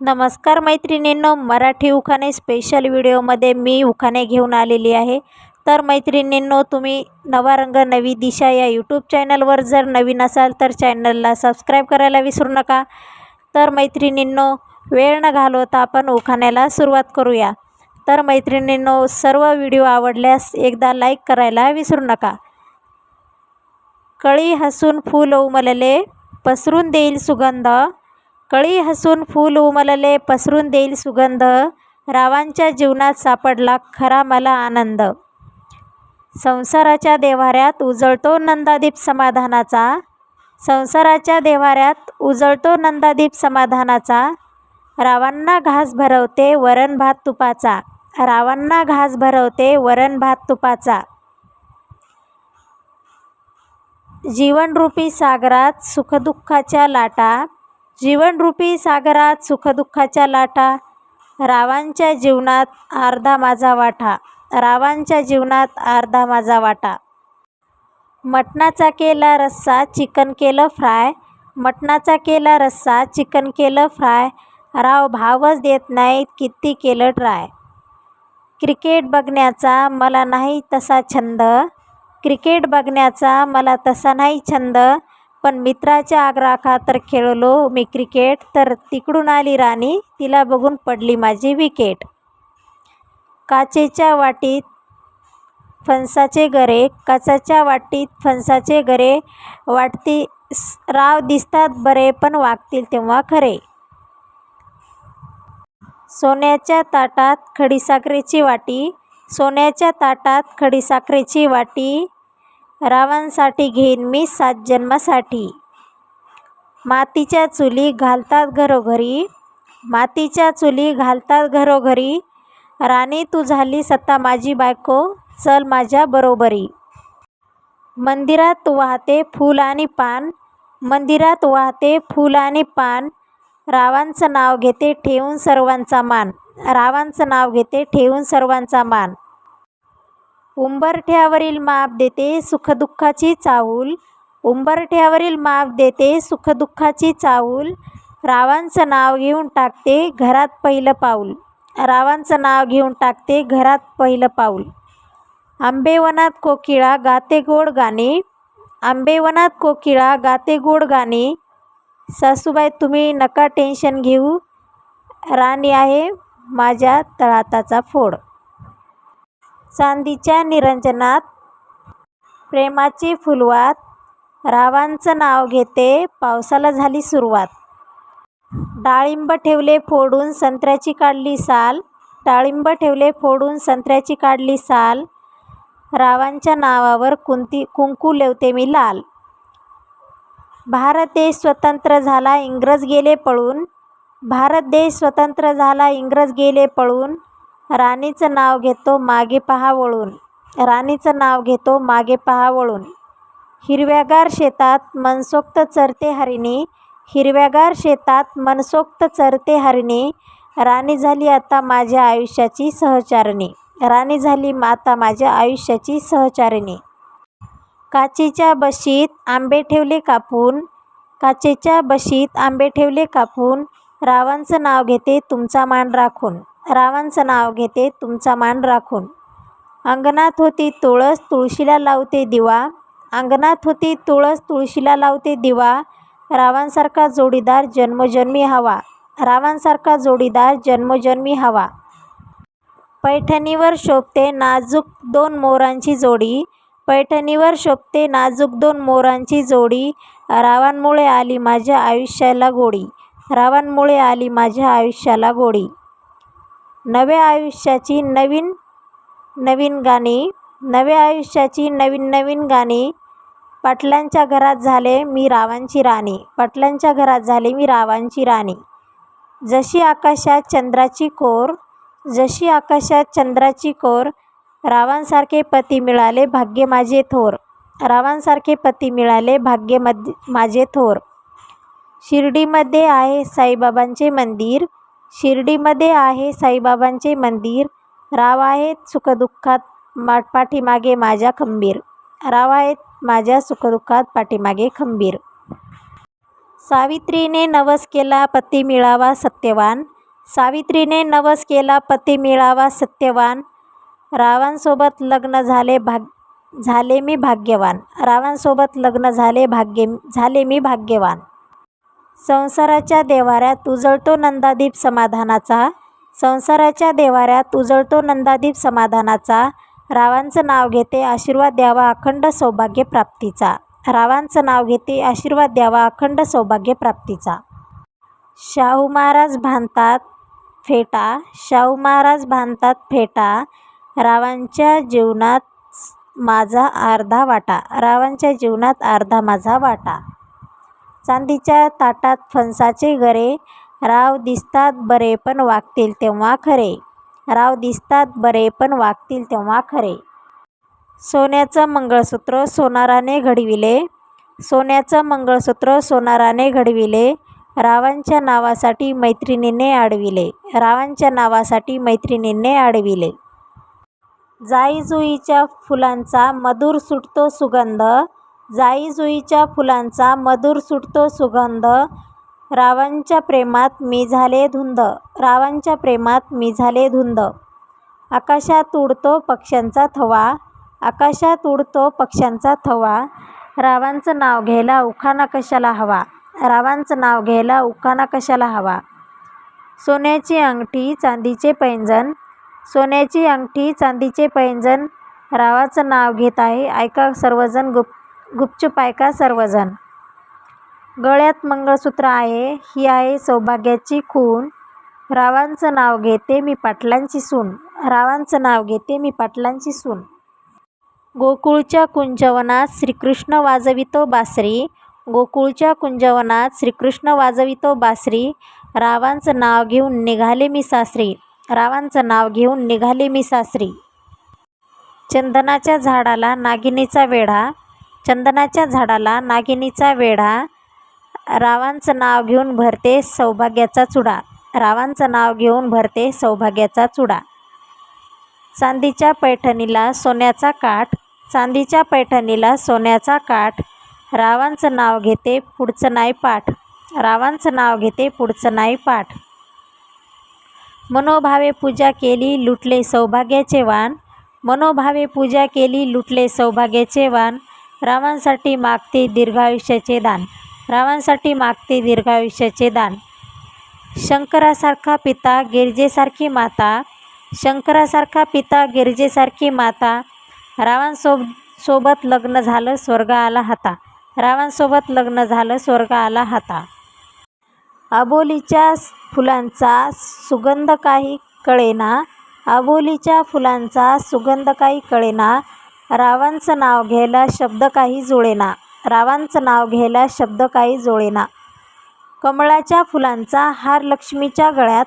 नमस्कार मैत्रिणींनो, मराठी उखाणे स्पेशल व्हिडिओमध्ये मी उखाणे घेऊन आलेली आहे। तर मैत्रिणींनो, तुम्ही नवा रंग नवी दिशा या यूट्यूब चॅनलवर जर नवीन असाल तर चॅनलला सबस्क्राईब करायला विसरू नका। तर मैत्रिणींनो, वेळ न घालवता आपण उखाण्याला सुरुवात करूया। तर मैत्रिणींनो, सर्व व्हिडिओ आवडल्यास एकदा लाईक करायला विसरू नका। कळी हसून फूल उमलले पसरून देईल सुगंध, कळी हसून फूल उमलले पसरून देईल सुगंध, रावांच्या जीवनात सापडला खरा मला आनंद। संसाराच्या देव्हाऱ्यात उजळतो नंदादीप समाधानाचा, संसाराच्या देव्हाऱ्यात उजळतो नंदादीप समाधानाचा, रावांना घास भरवते वरण भात तुपाचा, रावांना घास भरवते वरण भात तुपाचा। जीवनरूपी सागरात सुखदुःखाच्या लाटा, जीवनरूपी सागरात सुखदुःखाच्या लाटा, रावांच्या जीवनात अर्धा माझा वाटा, रावांच्या जीवनात अर्धा माझा वाटा। मटणाचा केला रस्सा चिकन केलं फ्राय, मटणाचा केला रस्सा चिकन केलं फ्राय, राव भावच देत नाहीत किती केलं ट्राय। क्रिकेट बघण्याचा मला नाही तसा छंद, क्रिकेट बघण्याचा मला तसा नाही छंद, पण मित्राच्या आग्रहाखातर खेळलो मी क्रिकेट, तर तिकडून आली राणी तिला बघून पडली माझी विकेट। काचेच्या वाटीत फणसाचे गरे, काचेच्या वाटीत फणसाचे गरे, वाटती राव दिसतात बरे पण वागतील तेव्हा खरे। सोन्याच्या ताटात खडीसाखरेची वाटी, सोन्याच्या ताटात खडीसाखरेची वाटी, रावांसाठी घेईन मी 7 जन्मासाठी। मातीच्या चुली घालतात घरोघरी, मातीच्या चुली घालतात घरोघरी, राणी तू झालीस आता माझी बायको चल माझ्या बरोबरी। मंदिरात वाहते फूल आणि पान, मंदिरात वाहते फूल आणि पान, रावांचं नाव घेते ठेवून सर्वांचा मान, रावांचं नाव घेते ठेवून सर्वांचा मान। उंबरठ्यावरील माप देते सुखदुःखाची चाहूल, उंबरठ्यावरील माप देते सुखदुःखाची चाहूल, रावांचं नाव घेऊन टाकते घरात पहिलं पाऊल, रावांचं नाव घेऊन टाकते घरात पहिलं पाऊल। आंबेवनात कोकिळा गाते गोड गाणी, आंबेवनात कोकिळा गाते गोड गाणी, सासूबाई तुम्ही नका टेन्शन घेऊ, राणी आहे माझ्या तळहाताचा फोड। चांदीच्या निरंजनात प्रेमाची फुलवात, रावांचं नाव घेते पावसाला झाली सुरुवात। डाळिंब ठेवले फोडून संत्र्याची काढली साल, डाळिंब ठेवले फोडून संत्र्याची काढली साल, रावांच्या नावावर कुंकू लेवते मी लाल। भारत देश स्वतंत्र झाला इंग्रज गेले पळून, भारत देश स्वतंत्र झाला इंग्रज गेले पळून, राणीचं नाव घेतो मागे पहा वळून, राणीचं नाव घेतो मागे पहा वळून। हिरव्यागार शेतात मनसोक्त चरते हरिणी, हिरव्यागार शेतात मनसोक्त चरते हरिणी, राणी झाली आता माझ्या आयुष्याची सहचारिणी, राणी झाली आता माझ्या आयुष्याची सहचारिणी। काचेच्या बशीत आंबे ठेवले कापून, काचेच्या बशीत आंबे ठेवले कापून, रावांचं नाव घेते तुमचा मान राखून, रावांचं नाव घेते तुमचा मान राखून। अंगणात होती तुळस तुळशीला लावते दिवा, अंगणात होती तुळस तुळशीला लावते दिवा, रावांसारखा जोडीदार जन्मोजन्मी हवा, रावांसारखा जोडीदार जन्मोजन्मी हवा। पैठणीवर शोभते नाजूक 2 मोरांची जोडी, पैठणीवर शोभते नाजूक 2 मोरांची जोडी, रावांमुळे आली माझ्या आयुष्याला गोडी, रावांमुळे आली माझ्या आयुष्याला गोडी। नव्या आयुष्याची नवीन नवीन गाणी, नव्या आयुष्याची नवीन नवीन गाणी, पाटलांच्या घरात झाले मी रावांची राणी, पाटलांच्या घरात झाले मी रावांची राणी। जशी आकाशात चंद्राची कोर, जशी आकाशात चंद्राची कोर, रावांसारखे पती मिळाले भाग्य माझे थोर, रावांसारखे पती मिळाले भाग्य माझे थोर। शिर्डीमध्ये आहे साईबाबांचे मंदिर, शिर्डीमध्ये आहे साईबाबांचे मंदिर, राव आहेत सुखदुःखात पाठीमागे माझ्या खंबीर, राव आहेत माझ्या सुखदुःखात पाठीमागे खंबीर। सावित्रीने नवस केला पती मिळावा सत्यवान, सावित्रीने नवस केला पती मिळावा सत्यवान, रावणासोबत लग्न झाले मी भाग्यवान, रावणासोबत लग्न झाले मी भाग्यवान. संसाराच्या देव्हाऱ्यात उजळतो नंदादीप समाधानाचा, संसाराच्या देव्हाऱ्यात उजळतो नंदादीप समाधानाचा, रावांचं नाव घेते आशीर्वाद द्यावा अखंड सौभाग्य प्राप्तीचा, रावांचं नाव घेते आशीर्वाद द्यावा अखंड सौभाग्य प्राप्तीचा. शाहू महाराज बांधतात फेटा, शाहू महाराज बांधतात फेटा, रावांच्या जीवनात माझा अर्धा वाटा, रावांच्या जीवनात अर्धा माझा वाटा. चांदीच्या ताटात फणसाचे गरे, राव दिसतात बरे पण वागतील तेव्हा खरे, राव दिसतात बरे पण वागतील तेव्हा खरे. सोन्याचं मंगळसूत्र सोनाराने घडविले, सोन्याचं मंगळसूत्र सोनाराने घडविले, रावांच्या नावासाठी मैत्रिणीने अडविले, रावांच्या नावासाठी मैत्रिणीने अडविले. जाई जुईच्या फुलांचा मधुर सुटतो सुगंध, जाई जुईच्या फुलांचा मधुर सुटतो सुगंध, रावांच्या प्रेमात मी झाले धुंद, रावांच्या प्रेमात मी झाले धुंद. आकाशात उडतो पक्ष्यांचा थवा, आकाशात उडतो पक्ष्यांचा थवा, रावांचं नाव घ्यायला उखाणा कशाला हवा, रावांचं नाव घ्यायला उखाणा कशाला हवा. सोन्याची अंगठी चांदीचे पैंजण, सोन्याची अंगठी चांदीचे पैंजण, रावाचं नाव घेत आहे ऐका सर्वजण, गुपचूप ऐका सर्वजण. गळ्यात मंगळसूत्र आहे ही आहे सौभाग्याची खूण, रावांचं नाव घेते मी पाटलांची सून, रावांचं नाव घेते मी पाटलांची सून. गोकुळच्या कुंजवनात श्रीकृष्ण वाजवितो बासरी, गोकुळच्या कुंजवनात श्रीकृष्ण वाजवितो बासरी, रावांचं नाव घेऊन निघाले मी सासरी, रावांचं नाव घेऊन निघाले मी सासरी. चंदनाच्या झाडाला नागिनीचा वेढा, चंदनाच्या झाडाला नागिनीचा वेढा, रावांचं नाव घेऊन भरते सौभाग्याचा चुडा, रावांचं नाव घेऊन भरते सौभाग्याचा चुडा. चांदीच्या पैठणीला सोन्याचा काठ, चांदीच्या पैठणीला सोन्याचा काठ, रावांचं नाव घेते पुढचं नाही पाठ, रावांचं नाव घेते पुढचं नाही पाठ. मनोभावे पूजा केली लुटले सौभाग्याचे वाण, मनोभावे पूजा केली लुटले सौभाग्याचे वाण, रावांसाठी मागते दीर्घायुष्याचे दान, रावांसाठी मागते दीर्घायुष्याचे दान. शंकरासारखा पिता गिरजेसारखी माता, शंकरासारखा पिता गिरजेसारखी माता, रावांसोबत लग्न झालं स्वर्ग आला हाता, रावांसोबत लग्न झालं स्वर्ग आला हाता. अबोलीच्या फुलांचा सुगंध काही कळेना, अबोलीच्या फुलांचा सुगंध काही कळेना, रावांचं नाव घ्यायला शब्द काही जुळेना, रावांचं नाव घ्यायला शब्द काही जुळेना. कमळाच्या फुलांचा हार लक्ष्मीच्या गळ्यात,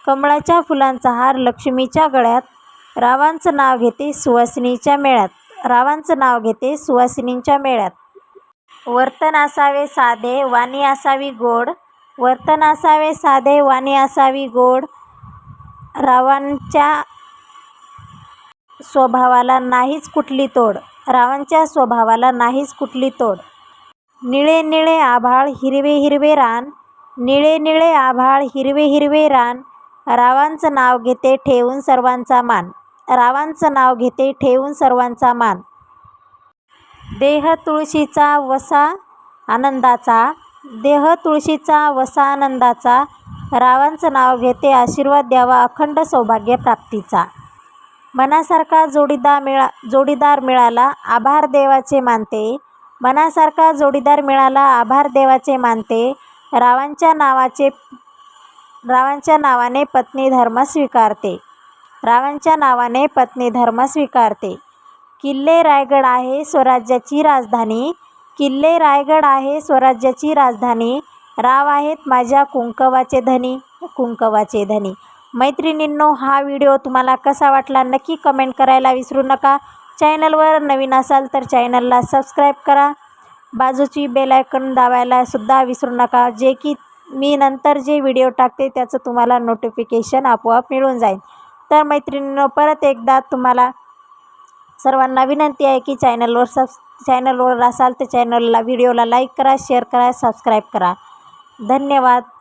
कमळाच्या फुलांचा हार लक्ष्मीच्या गळ्यात, रावांचं नाव घेते सुवासिनीच्या मेळ्यात, रावांचं नाव घेते सुवासिनींच्या मेळ्यात. वर्तन असावे साधे वाणी असावी गोड, वर्तन असावे साधे वाणी असावी गोड, रावांच्या स्वभावाला नाहीच कुठली तोड, रावांच्या स्वभावाला नाहीच कुठली तोड. निळे निळे आभाळ हिरवे हिरवे रान, निळे निळे आभाळ हिरवे हिरवे रान, रावांचं नाव घेते ठेवून सर्वांचा मान, रावांचं नाव घेते ठेवून सर्वांचा मान. देह तुळशीचा वसा आनंदाचा, देह तुळशीचा वसा आनंदाचा, रावांचं नाव घेते आशीर्वाद द्यावा अखंड सौभाग्य प्राप्तीचा. मनासारखा जोडीदार मिळाला आभार देवाचे मानते, मनासारखा जोडीदार मिळाला आभार देवाचे मानते, रावांच्या नावाने पत्नी धर्म स्वीकारते, रावांच्या नावाने पत्नी धर्म स्वीकारते. किल्ले रायगड आहे स्वराज्याची राजधानी, किल्ले रायगड आहे स्वराज्याची राजधानी, राव आहेत माझ्या कुंकवाचे धनी, कुंकवाचे धनी. मैत्रिणींनो, हा व्हिडिओ तुम्हाला कसा वाटला नक्की कमेंट करायला विसरू नका. चॅनलवर नवीन असाल तर चॅनलला सबस्क्राईब करा, बाजूची बेल आयकॉन दाबायला सुद्धा विसरू नका, जे की मी नंतर जे व्हिडिओ टाकते त्याचं तुम्हाला नोटिफिकेशन आपोआप मिळून जाईल. तर मैत्रिणींनो, परत एकदा तुम्हाला सर्वांना विनंती आहे की चॅनलवर असाल तर चॅनलला व्हिडिओला लाईक करा, शेअर करा, सबस्क्राईब करा. धन्यवाद.